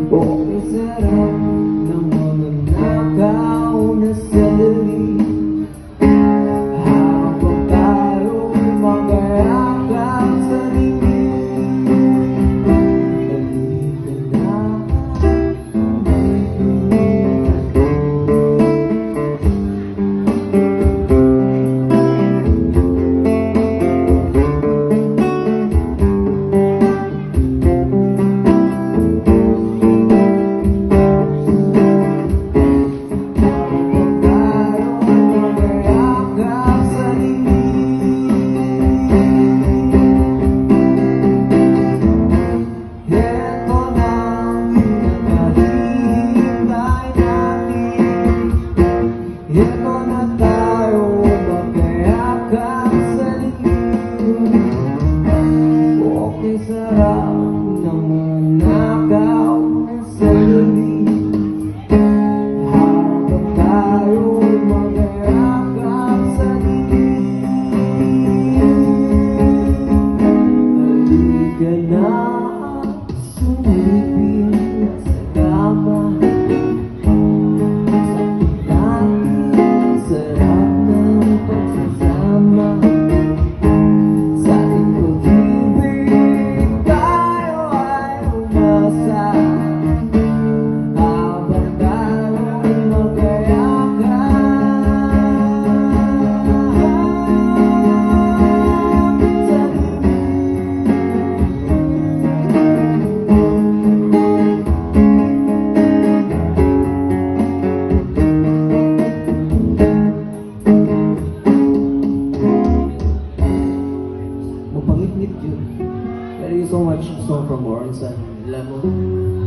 Ang sarap ng mga nakaw na sandali habang tayo'y magayakap sa dingin. Halika sarap ng nakaw na sandali habang tayo'y magayakap sa dingin. Halika na, sumipin sa kama sa natin, sarap ng pagsasama. Thank you so much, song from Warren Sun. Love mo.